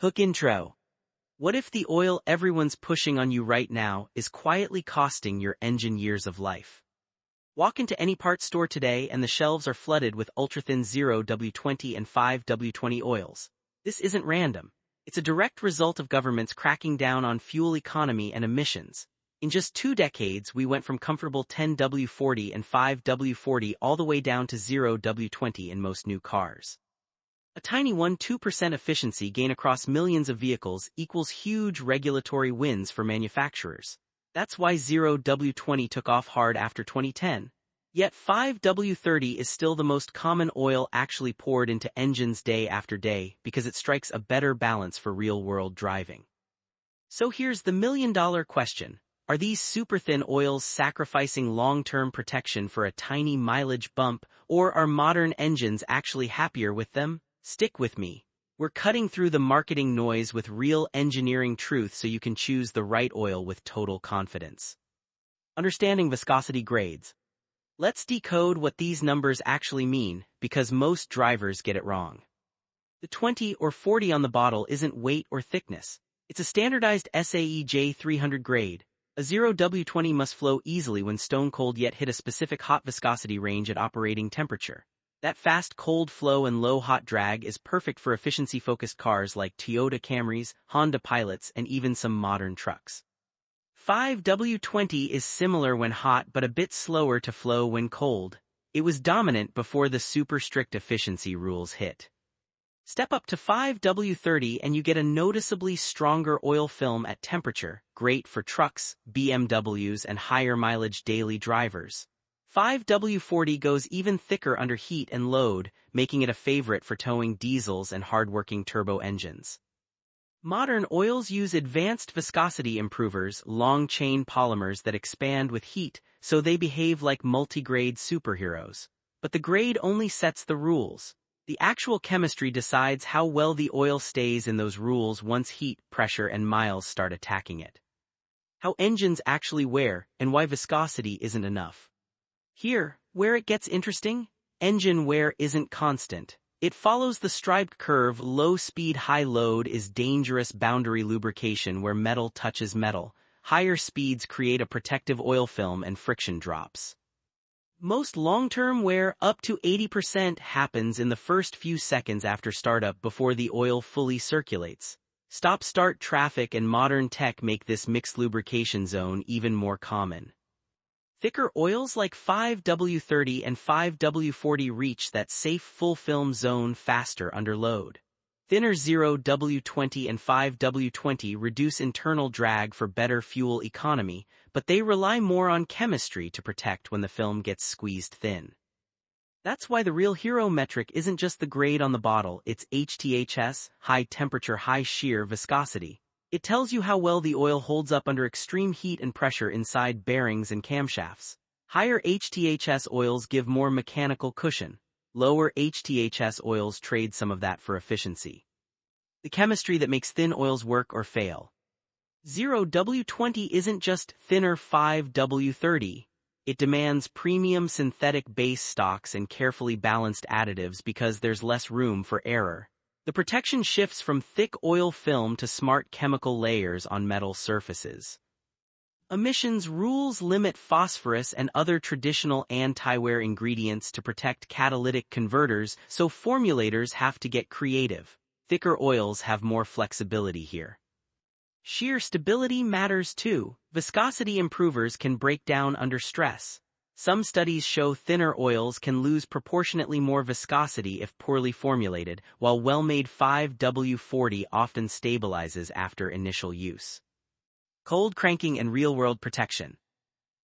Hook intro. What if the oil everyone's pushing on you right now is quietly costing your engine years of life? Walk into any parts store today and the shelves are flooded with ultra-thin 0W20 and 5W20 oils. This isn't random. It's a direct result of governments cracking down on fuel economy and emissions. In just 2 decades, we went from comfortable 10W40 and 5W40 all the way down to 0W20 in most new cars. A tiny 1–2% efficiency gain across millions of vehicles equals huge regulatory wins for manufacturers. That's why 0W20 took off hard after 2010. Yet 5W30 is still the most common oil actually poured into engines day after day because it strikes a better balance for real-world driving. So here's the million-dollar question. Are these super-thin oils sacrificing long-term protection for a tiny mileage bump, or are modern engines actually happier with them? Stick with me. We're cutting through the marketing noise with real engineering truth so you can choose the right oil with total confidence. Understanding viscosity grades. Let's decode what these numbers actually mean, because most drivers get it wrong. The 20 or 40 on the bottle isn't weight or thickness. It's a standardized SAE J300 grade. A 0W20 must flow easily when stone cold yet hit a specific hot viscosity range at operating temperature. That fast cold flow and low hot drag is perfect for efficiency-focused cars like Toyota Camrys, Honda Pilots, and even some modern trucks. 5W20 is similar when hot but a bit slower to flow when cold. It was dominant before the super strict efficiency rules hit. Step up to 5W30 and you get a noticeably stronger oil film at temperature, great for trucks, BMWs, and higher mileage daily drivers. 5W40 goes even thicker under heat and load, making it a favorite for towing diesels and hard-working turbo engines. Modern oils use advanced viscosity improvers, long-chain polymers that expand with heat, so they behave like multi-grade superheroes. But the grade only sets the rules. The actual chemistry decides how well the oil stays in those rules once heat, pressure, and miles start attacking it. How engines actually wear, and why viscosity isn't enough. Here, where it gets interesting, engine wear isn't constant. It follows the striped curve. Low speed, high load is dangerous boundary lubrication where metal touches metal. Higher speeds create a protective oil film and friction drops. Most long-term wear, up to 80%, happens in the first few seconds after startup before the oil fully circulates. Stop-start traffic and modern tech make this mixed lubrication zone even more common. Thicker oils like 5W30 and 5W40 reach that safe full-film zone faster under load. Thinner 0W20 and 5W20 reduce internal drag for better fuel economy, but they rely more on chemistry to protect when the film gets squeezed thin. That's why the real hero metric isn't just the grade on the bottle, it's HTHS, high temperature, high shear viscosity. It tells you how well the oil holds up under extreme heat and pressure inside bearings and camshafts. Higher HTHS oils give more mechanical cushion. Lower HTHS oils trade some of that for efficiency. The chemistry that makes thin oils work or fail. 0W20 isn't just thinner 5W30. It demands premium synthetic base stocks and carefully balanced additives because there's less room for error. The protection shifts from thick oil film to smart chemical layers on metal surfaces. Emissions rules limit phosphorus and other traditional anti-wear ingredients to protect catalytic converters, so formulators have to get creative. Thicker oils have more flexibility here. Shear stability matters too. Viscosity improvers can break down under stress. Some studies show thinner oils can lose proportionately more viscosity if poorly formulated, while well-made 5W40 often stabilizes after initial use. Cold cranking and real-world protection.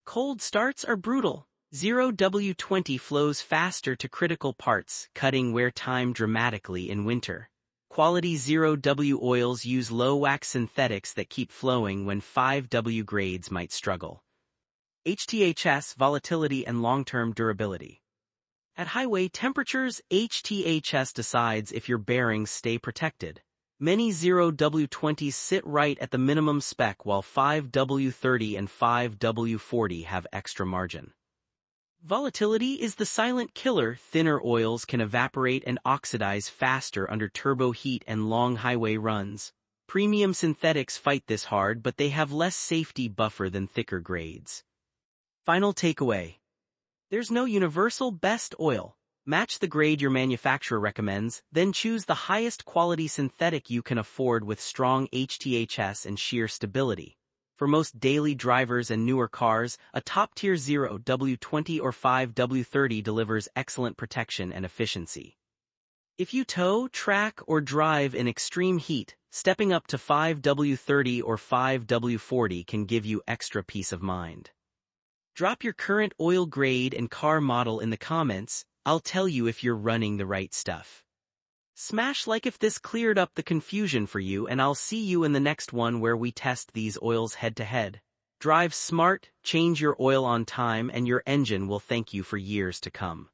Cold starts are brutal. 0W20 flows faster to critical parts, cutting wear time dramatically in winter. Quality 0W oils use low-wax synthetics that keep flowing when 5W grades might struggle. HTHS, volatility and long-term durability. At highway temperatures, HTHS decides if your bearings stay protected. Many 0W20s sit right at the minimum spec while 5W30 and 5W40 have extra margin. Volatility is the silent killer. Thinner oils can evaporate and oxidize faster under turbo heat and long highway runs. Premium synthetics fight this hard, but they have less safety buffer than thicker grades. Final takeaway. There's no universal best oil. Match the grade your manufacturer recommends, then choose the highest quality synthetic you can afford with strong HTHS and sheer stability. For most daily drivers and newer cars, a top-tier 0W20 or 5W30 delivers excellent protection and efficiency. If you tow, track, or drive in extreme heat, stepping up to 5W30 or 5W40 can give you extra peace of mind. Drop your current oil grade and car model in the comments. I'll tell you if you're running the right stuff. Smash like if this cleared up the confusion for you, and I'll see you in the next one where we test these oils head-to-head. Drive smart, change your oil on time, and your engine will thank you for years to come.